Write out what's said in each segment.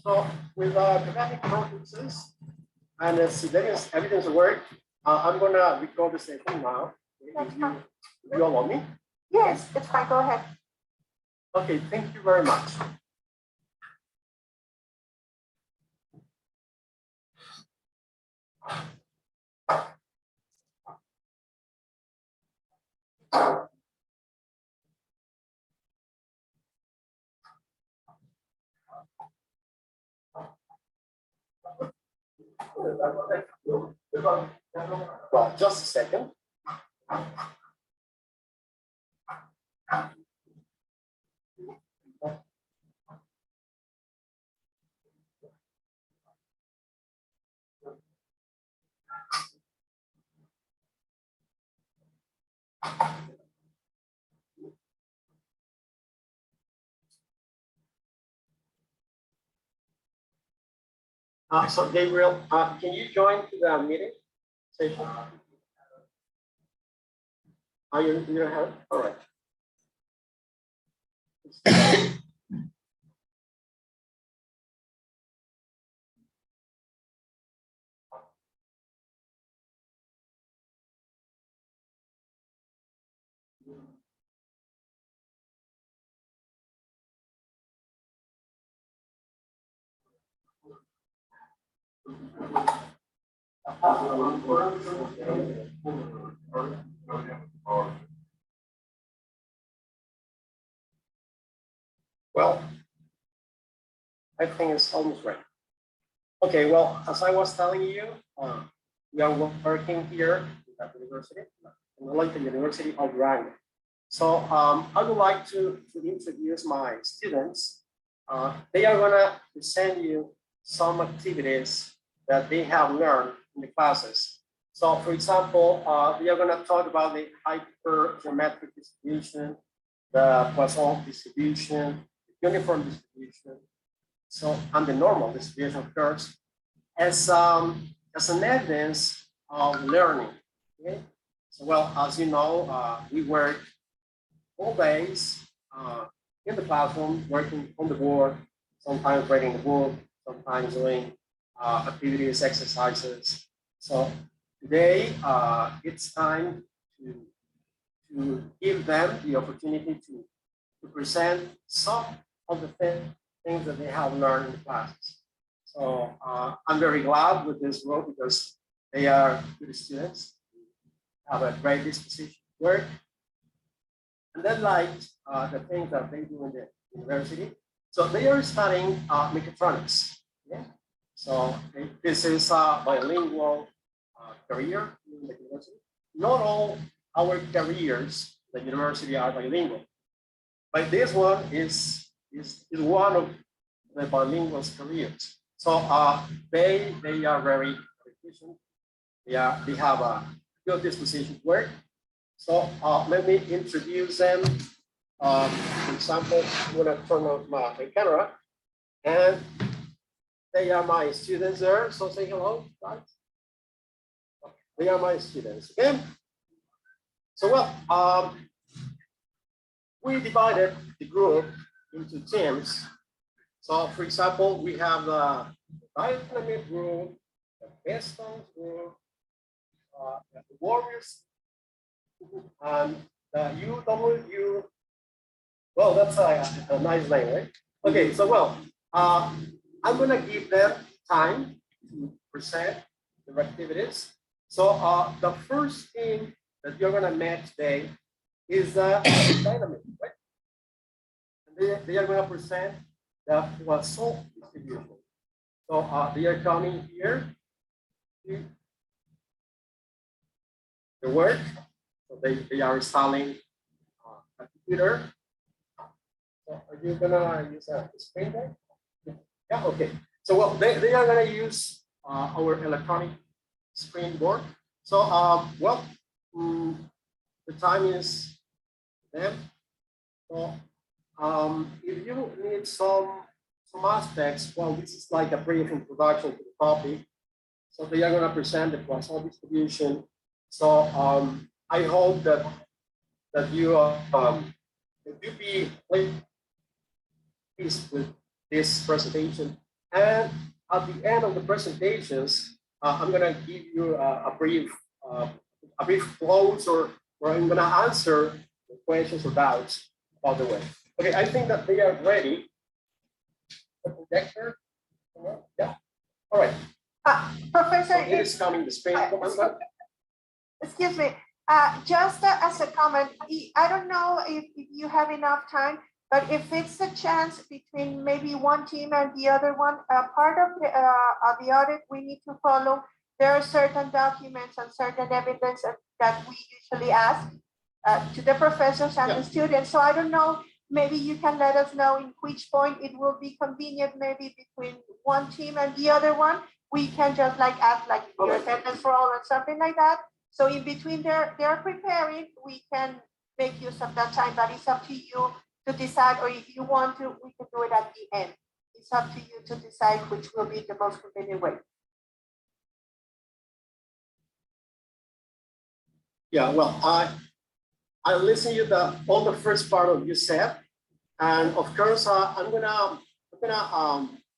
So with graphic purposes and everything's work, I'm gonna record the session now. If you allow me? Yes, it's fine. Go ahead. Okay, thank you very much. Well, just a second. So Gabriel, can you join to the meeting session? Are you in your head? All right. Well, I think it's almost ready. Okay, well, as I was telling you, we are working here at the university, the University of Durango. So I would like to introduce my students. They are gonna present you some activities that they have learned in the classes. So for example, we are gonna talk about the hypergeometric distribution, the Poisson distribution, uniform distribution, so and the normal distribution of curves as an evidence of learning. Okay? So well, as you know, we work all days in the classroom, working on the board, sometimes writing the book, sometimes doing activities, exercises. So today it's time to give them the opportunity to present some of the things that they have learned in the classes. So I'm very glad with this group because they are good students, have a great disposition to work, and they like the things that they do in the university. So they are studying mechatronics. Yeah? So this is a bilingual career in the university. Not all our careers at the university are bilingual, but this one is one of the bilingual careers. So they are very efficient. They have a good disposition to work. So let me introduce them. For example, I'm gonna turn on my camera, and they are my students there. So say hello, guys. They are my students. Okay. So well, we divided the group into teams. So for example, we have the dynamic group, the pistons group, the warriors, and the UW. Well, that's a nice name, right? Okay, so well, I'm gonna give them time to present their activities. So the first thing that you're gonna meet today is the dynamic, right? And they are gonna present the Poisson distribution. So they are coming here to the work. So they are installing a computer. So are you gonna use a screen there? Yeah, okay. So well, they are gonna use our electronic screen board. So well, the time is them. So if you need some aspects, well, this is like a brief introduction to the topic. So they are going to present the Poisson distribution. So I hope that you be pleased with this presentation And at the end of the presentations, I'm gonna give you a brief close, or I'm gonna answer the questions or doubts about the way. Okay, I think that they are ready. The projector, yeah. All right. Professor, So it is coming the screen. excuse me, just as a comment, I don't know if you have enough time, but if it's a chance between maybe one team and the other one, part of the audit we need to follow, there are certain documents and certain evidence that we usually ask to the professors and the students. So I don't know, maybe you can let us know in which point it will be convenient, maybe between one team and the other one. We can just like ask like your attendance roll or something like that. So in between they're preparing, we can make use of that time, but it's up to you to decide, or if you want to, we can do it at the end. It's up to you to decide which will be the most convenient way. Yeah, well, I listened to all the first part of you said, and of course, I'm gonna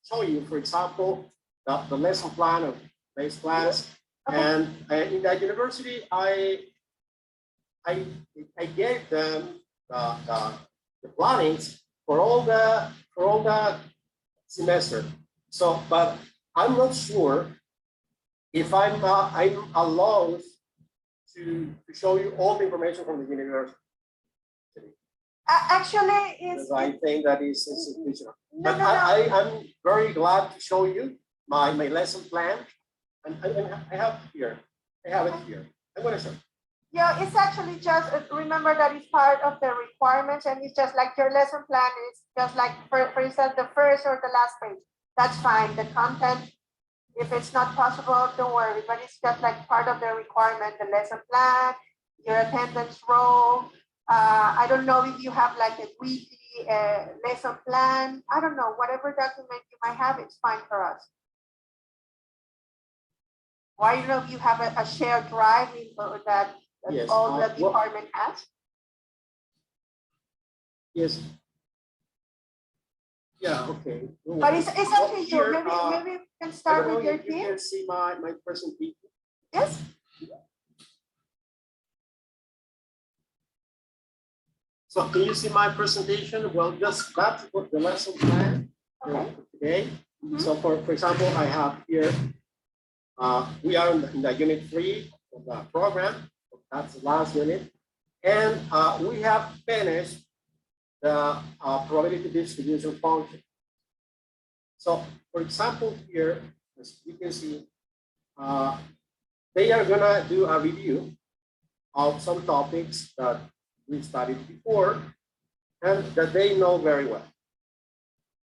show you, for example, the lesson plan of base class, and in that university, I gave them the plannings for all the semester. So, but I'm not sure if I'm allowed to show you all the information from the university. Actually, it's. I think that is insufficient. No, But no, no. I'm very glad to show you my lesson plan, and I have it here. I'm going to show you. Yeah, it's actually just, remember that it's part of the requirements, and it's just like your lesson plan is just like, for instance, the first or the last page. That's fine. The content, if it's not possible, don't worry, but it's just like part of the requirement, the lesson plan, your attendance roll. I don't know if you have like a weekly lesson plan. I don't know, whatever document you might have, it's fine for us. Or I don't know if you have a shared drive or that Yes, all the department has. Yes. Yeah, okay. But it's up to you. Here, Maybe we can start with your you team. can see my presentation. Yes. So can you see my presentation? Well, just that's what the lesson plan for today. So for example, I have here, we are in the unit 3 of the program. That's the last unit. And we have finished the probability distribution function. So for example, here, as you can see, they are gonna do a review of some topics that we studied before and that they know very well.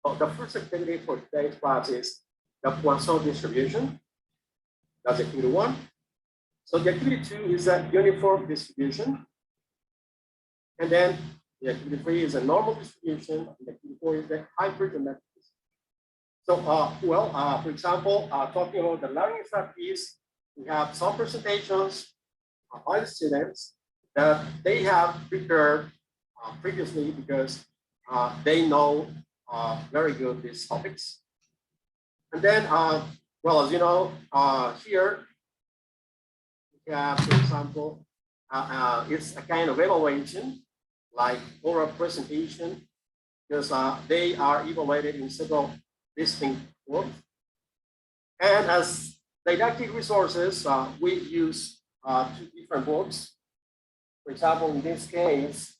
So the first activity for today's class is the Poisson distribution. That's activity 1. So the activity 2 is a uniform distribution. And then the activity 3 is a normal distribution. And the activity 4 is the hypergeometric distribution. So, for example, talking about the learning strategies, we have some presentations by the students that they have prepared previously because they know very good these topics. And then, well, as you know, here we have, for example, it's a kind of evaluation, like oral presentation, because they are evaluated in several distinct forms. And as didactic resources, we use 2 different books. For example, in this case,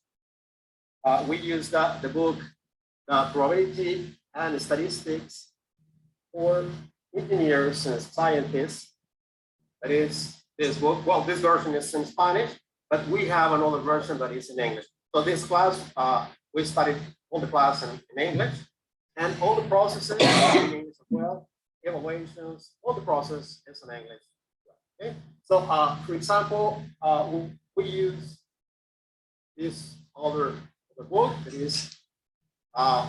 we use the book, the Probability and Statistics for Engineers and Scientists. That is this book. Well, this version is in Spanish, but we have another version that is in English. So this class, we studied all the class in English, and all the processes are in English as well. Evaluations, all the process is in English. Okay. So, for example, we use this other book that is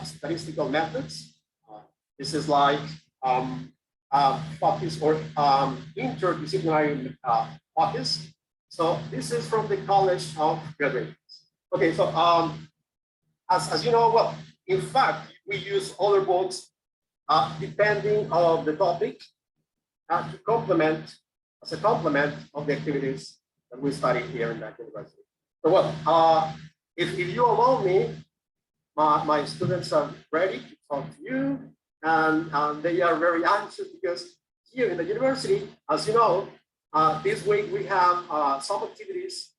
statistical methods. This is like focus or interdisciplinary focus. So this is from the College of Guerrero. Okay, so as you know, well, in fact, we use other books depending on the topic, to complement, as a complement of the activities that we study here in that university. So well, if you allow me, my students are ready to talk to you, and they are very anxious because here in the university, as you know, this week we have some activities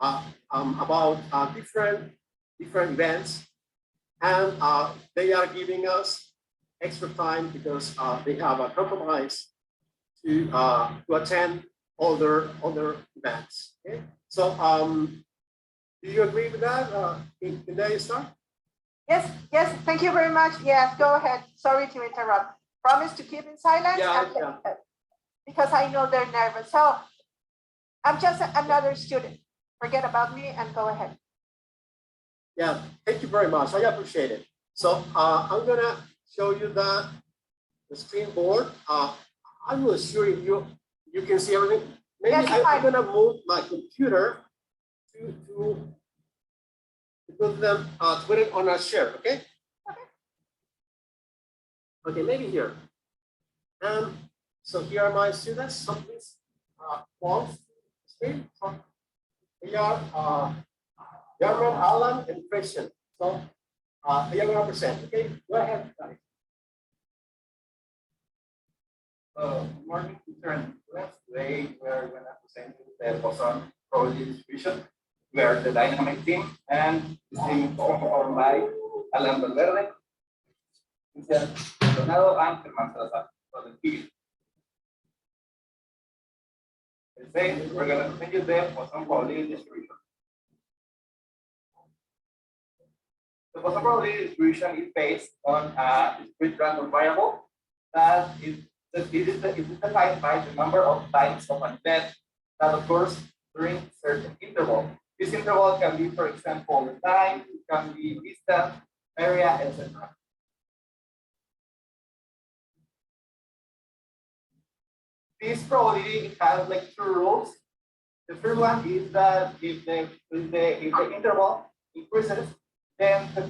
about different events, and they are giving us extra time because they have a compromise to attend other events. Okay, so do you agree with that? Can they start? Yes, yes, thank you very much. Yes, go ahead. Sorry to interrupt. Promise to keep in silence. Yeah. Because I know they're nervous. So I'm just another student. Forget about me and go ahead. Yeah, thank you very much. I appreciate it. So I'm gonna show you the screen board. I'm not sure if you can see everything. Maybe Yes, I'm gonna move my computer to put them put it on a share, okay? Okay, maybe here. And so here are my students. So please pause the screen. So they are German, Alan, and Christian. So they are going to present. Okay, go ahead, guys. Good morning, teacher and students. Today we are going to present you the boson probability distribution. We are the dynamic team, and this team is formed by Alan Valverde, Cristian Maldonado, and Germán Salazar. So the team. Today we're going to present you the boson probability distribution. The boson probability distribution is based on a discrete random variable that is defined by the number of times of an event that occurs during a certain interval. This interval can be, for example, the time, it can be distance, area, etc. This probability has like two rules. The first one is that if the interval increases, then the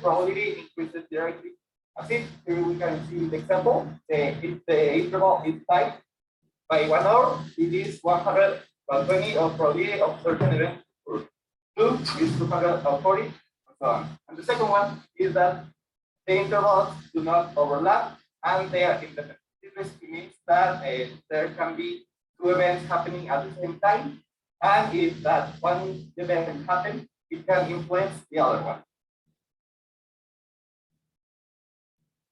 probability increases directly. As if here we can see the example, if the interval is 5 by 1 hour, it is 120 of probability of certain event. 2 is 240, and so on. And the second one is that the intervals do not overlap and they are independent. This basically means that there can be two events happening at the same time, and if that one event happens, it can influence the other one.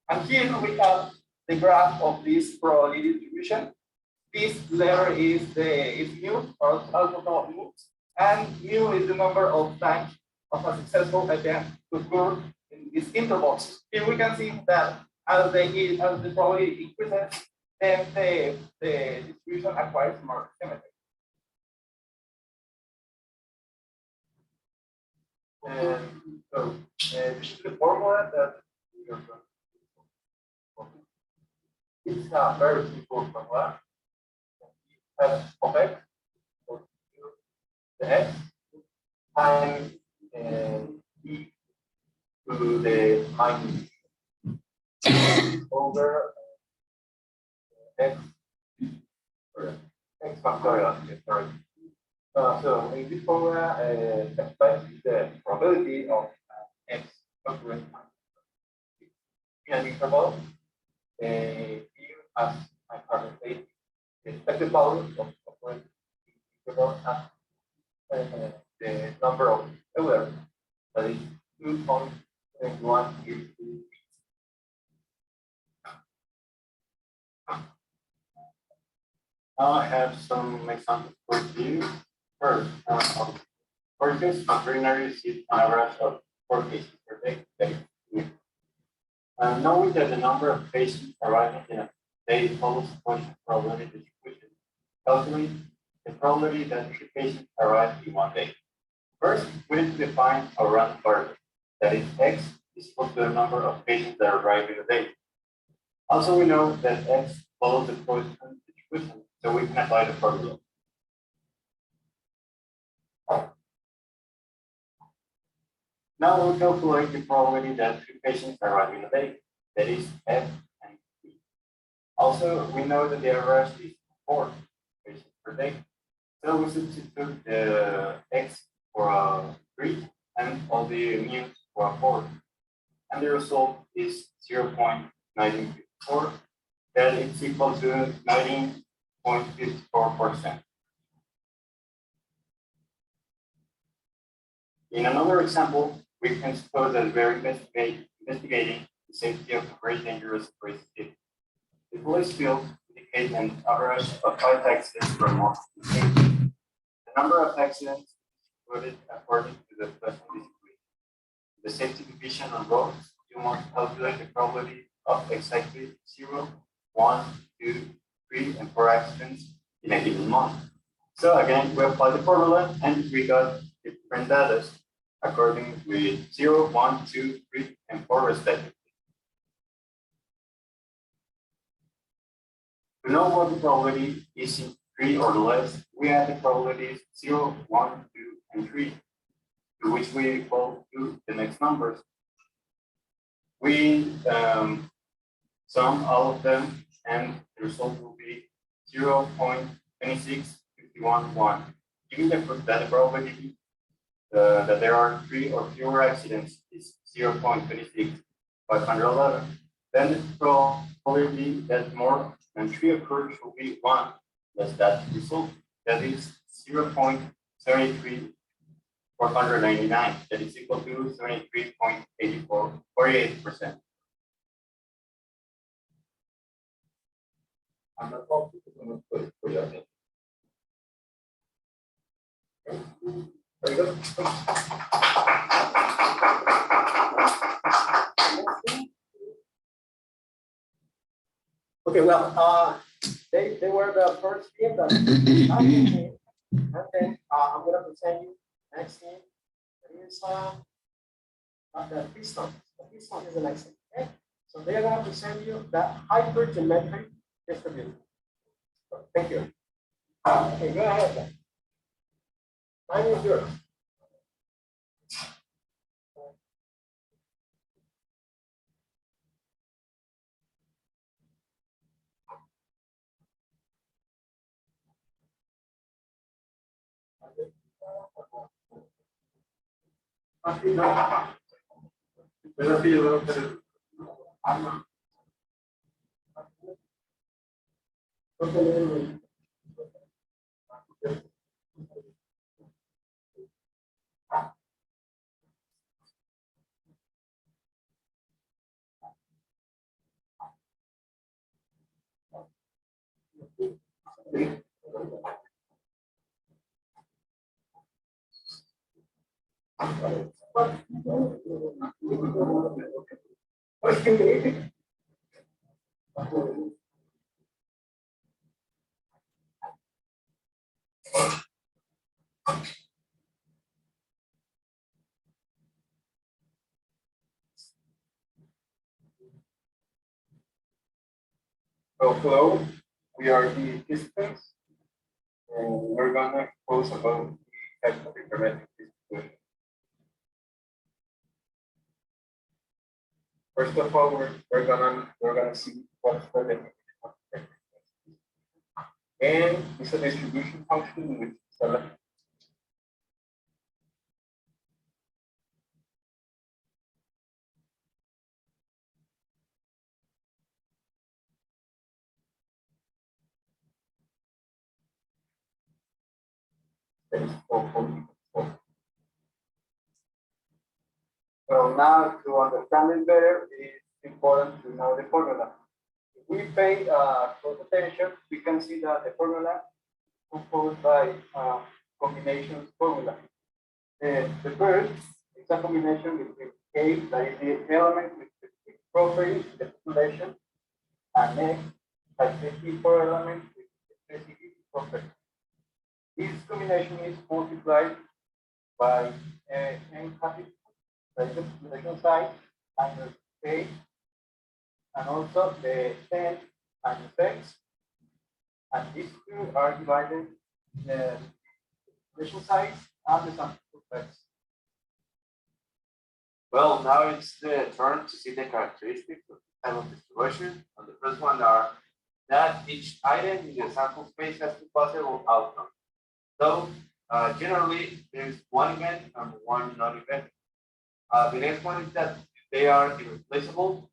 And here we have the graph of this probability distribution. This letter is mu, or also called mu, and mu is the number of times of a successful event to occur in these intervals. Here we can see that as the probability increases, then the distribution acquires more symmetry. And so this is the formula that we are going to. It's a very simple formula. F of x or the x times e to the minus over x x factorial. Sorry. So in this formula, express the probability of x occurring in an interval. Here, as I have said, the expected value of occurring interval has the number of Euler, that is 2.1 is Now I have some examples for you. First, for this veterinary seat an average of 4 cases per day. That is good. Knowing that the number of patients arriving in a day follows function probability distribution, calculate the probability that 3 patients arrive in 1 day. First, we need to define a random variable. That is, x is equal to the number of patients that arrive in a day. Also, we know that x follows the Poisson distribution, so we can apply the formula. Now we'll calculate the probability that 3 patients arrive in a day. that is F and P. Also, we know that the average is 4 patients per day. So we substitute the X for a 3 and all the mu for a 4. And the result is 0.1954, that is equal to 19.54%. In another example, we can suppose that we are investigating the safety of a very dangerous city. The police field indicates an average of 5 accidents per month. The number of accidents is included according to the personal discipline. The safety division on roads, you must calculate the probability of exactly 0, 1, 2, 3, and 4 accidents in a given month. So again, we apply the formula and we got different data according with 0, 1, 2, 3, and 4 respectively. To know what the probability is in 3 or less, we add the probabilities 0, 1, 2, and 3, to which we equal to the next numbers. We sum all of them, and the result will be 0.26511. Given that the probability that there are 3 or fewer accidents is 0.26511, then the probability that more than 3 occurs will be 1, less that result. That is 0.73499. That is equal to 73.48%. And that's all people for your attention. Very good. Okay, well, they were the first team, the second team, and then I'm gonna present you next team. That is the Piston. The Piston is the next thing. Okay, so they're gonna present you the hypergeometric distribution. So, thank you. Okay, go ahead. Then. Time is yours. So hello, we are the participants, and we're gonna expose about the type of hypermetric distribution. First of all, we're gonna see what's the definition of hypermetric distribution. And it's a distribution function which select that is four. So now to understand it better, it's important to know the formula. If we pay close attention, we can see that the formula is composed by combinations formula. The first is a combination between K, that is the element with specific properties in the population, and X, that is the four elements with specific properties. This combination is multiplied by n capital, that is the population size, minus K, and also the 10 minus X, and these two are divided the population size and the sample size. Well, now it's the turn to see the characteristics of the type of distribution. And the first one are that each item in the sample space has two possible outcomes. So generally, there's one event and one non-event. The next one is that they are irreplaceable.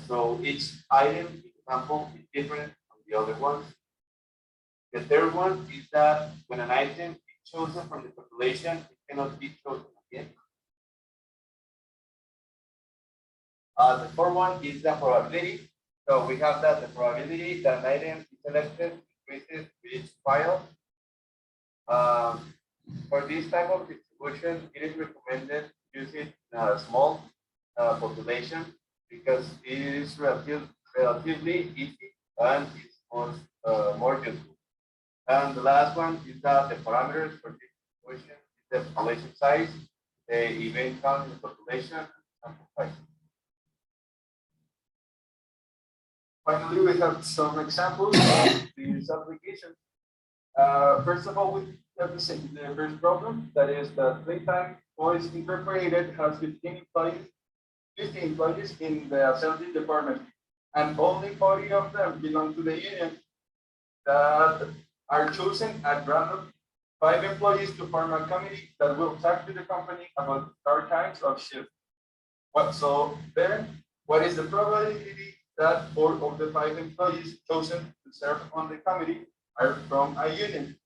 So each item in the sample is different from the other ones. The third one is that when an item is chosen from the population, it cannot be chosen again. The fourth one is the probability. So we have that the probability that an item is selected increases with each file. For this type of distribution, it is recommended to use it in a small population because it is relatively easy and it's more useful. And the last one is that the parameters for this distribution is the population size, the event count in the population, and sample size. Finally, we have some examples of these applications. First of all, we have the first problem, that is that Playtime Toys Incorporated has 15 employees in the assembly department, and only 40 of them belong to the union that are chosen at random. 5 employees to form a committee that will talk to the company about start times of shift. What is the probability that 4 of the 5 employees chosen to serve on the committee are from a union?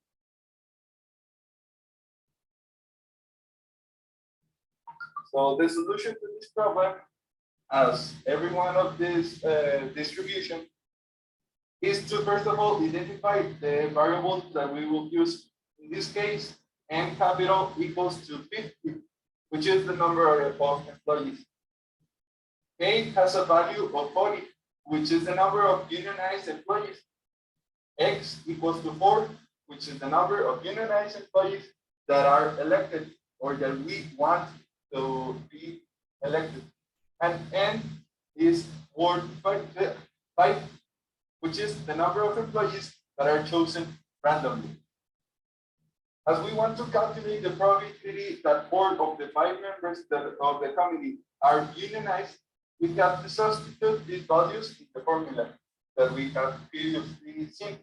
So the solution to this problem, as every one of this distribution, is to first of all identify the variable that we will use. In this case, n capital equals to 50, which is the number of employees. K has a value of 40, which is the number of unionized employees. X equals to 4, which is the number of unionized employees that are elected or that we want to be elected. And N is word 5, which is the number of employees that are chosen randomly. As we want to calculate the probability that 4 of the 5 members of the committee are unionized, we have to substitute these values in the formula that we have previously seen,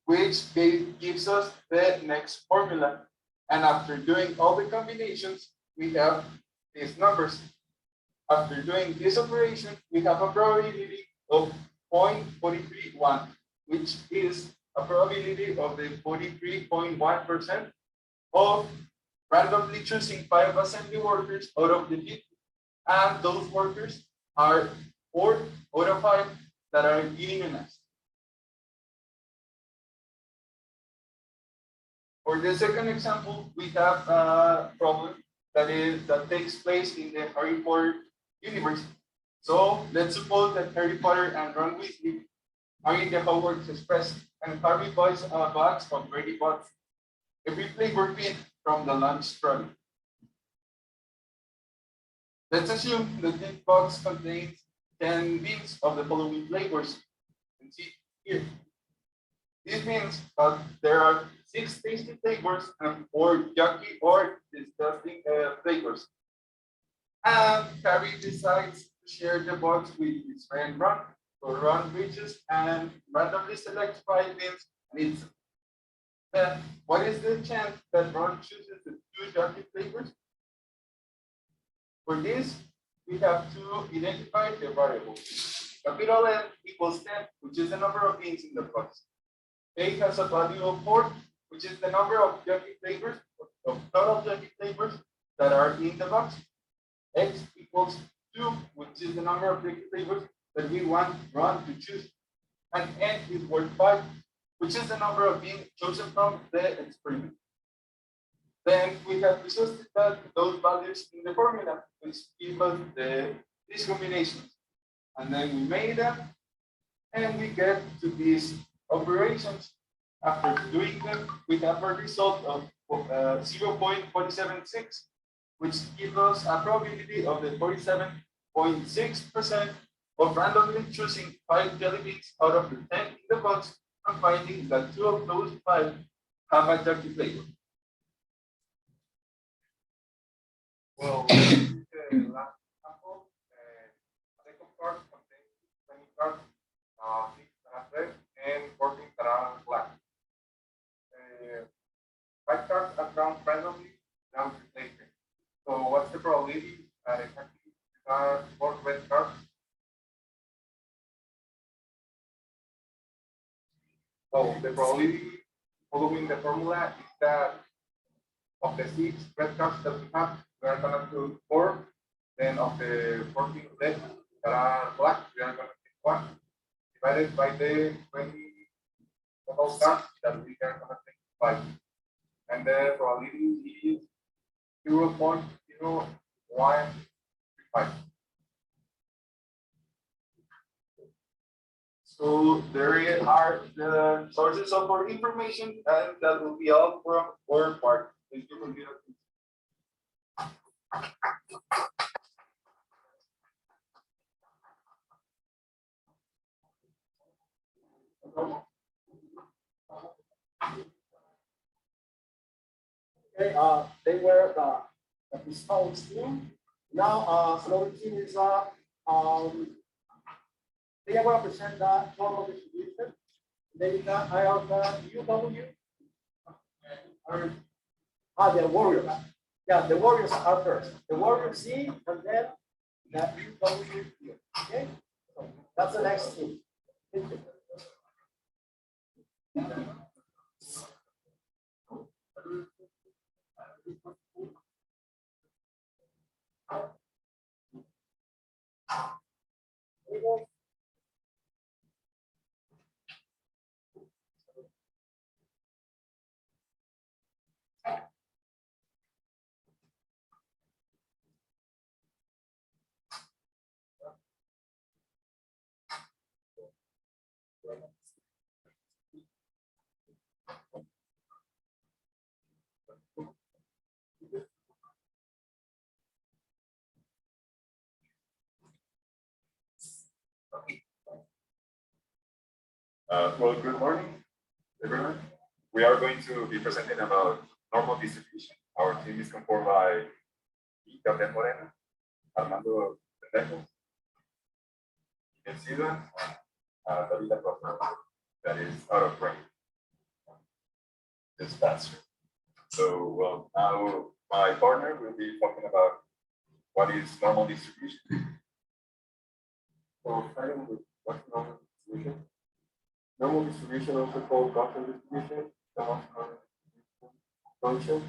which gives us the next formula. And after doing all the combinations, we have these numbers. After doing this operation, we have a probability of 0.431, which is a probability of the 43.1% of randomly choosing 5 assembly workers out of the 50. And those workers are 4 out of 5 that are unionized. For the second example, we have a problem that takes place in the Harry Potter universe. So let's suppose that Harry Potter and Ron Weasley are in the Hogwarts Express, and Harry buys a box of Brady Bots, every flavor pin from the lunch trolley. Let's assume that this box contains 10 bins of the following flavors. You can see here. This means that there are 6 tasty flavors and 4 yucky or disgusting flavors. And Harry decides to share the box with his friend Ron. So Ron reaches and randomly selects 5 bins and eats them. Then, what is the chance that Ron chooses the 2 yucky flavors? For this, we have to identify the variable. Capital N equals 10, which is the number of bins in the box. A has a value of 4, which is the number of yucky flavors, of total yucky flavors that are in the box. X equals 2, which is the number of yucky flavors that we want Ron to choose. And N is worth 5, which is the number of being chosen from the experiment. Then we have to substitute those values in the formula, which give us these combinations. And then we made them, and we get to these operations. After doing them, we have a result of 0.476, which gives us a probability of the 47.6% of randomly choosing 5 jelly beans out of the 10 in the box and finding that 2 of those 5 have a yucky flavor. Well, the last example, second card contains 20 cards, 6 that are red and 14 that are black. 5 cards are drawn randomly without replacement. So what's the probability that exactly there are 4 red cards? So the probability following the formula is that of the 6 red cards that we have, we are gonna do 4. Then of the 14 red that are black, we are gonna take 1 divided by the 20 total cards that we are gonna take 5. And the probability is 0.0135. So there are the sources of our information, and that will be all from our part. Thank you for your attention. Okay, they were the Pistols team. Now, another team is they are going to present the normal distribution. They got I have the UW. The Warriors. Yeah, the Warriors are first. The Warriors C and then the UW here. Okay, so that's the next team. Thank you. Well, good morning, everyone. We are going to be presenting about normal distribution. Our team is composed by Gabriel Moreno, Armando Pendejo, Miguel Silva, David Acosta, that is out of range. This faster. So, well, now my partner will be talking about what is normal distribution. So starting with what's normal distribution. Normal distribution, also called Gaussian distribution, the most common function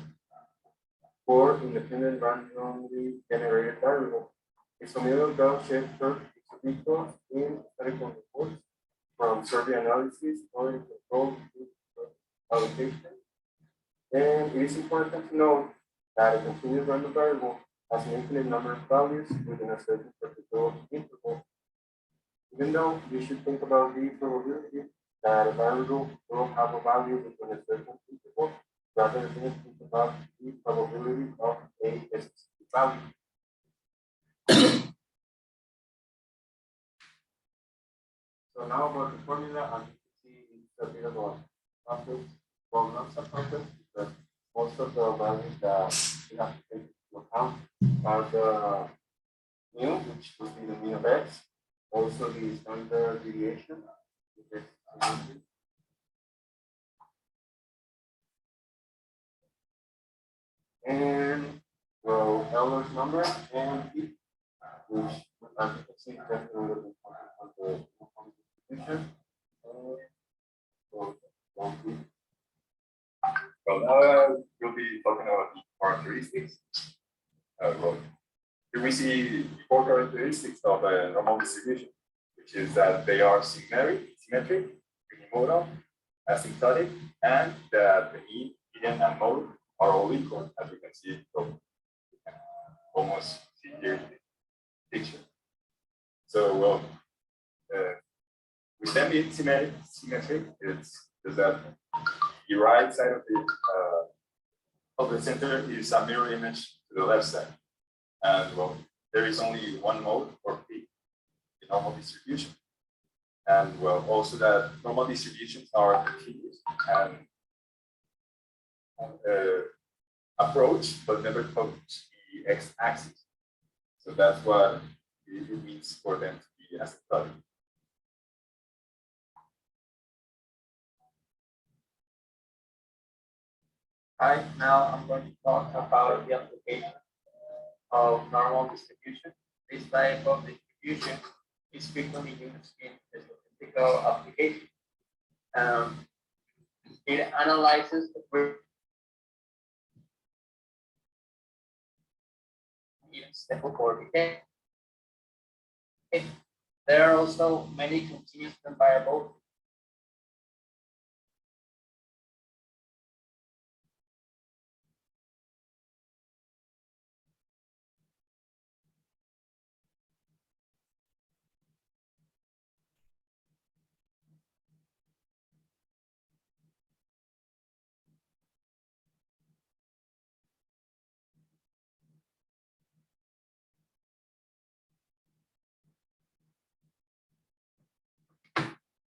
for independent randomly generated variable. A familiar Gauss-shaped curve is equal in statistical reports from survey analysis or in control allocation. And it is important to note that a continuous random variable has an infinite number of values within a certain particular interval. Even though you should think about the probability that a variable will have a value within a certain interval, rather than think about the probability of a specific value. So now about the formula, and you can see it's a bit of a complex, well, not so complex, because most of the values that we have to take into account are the mu, which would be the mean of x, also the standard deviation, which is and well, Euler's number and p, which as you can see definitely on the distribution. Well, now we'll be talking about the characteristics. Well, here we see 4 characteristics of a normal distribution, which is that they are symmetric, unimodal, asymptotic, and that the mean, median, and mode are all equal, as we can see from almost see here in the picture. So, well, with them being symmetric, it's that the right side of the center is a mirror image to the left side. And well, there is only one mode or P, the normal distribution. And well, also that normal distributions are continuous and approach, but never touch the x-axis. So that's what it means for them to be as a study. Right, now I'm going to talk about the application of normal distribution. This type of distribution is frequently used in statistical application. It analyzes the step for decay. There are also many continuous variables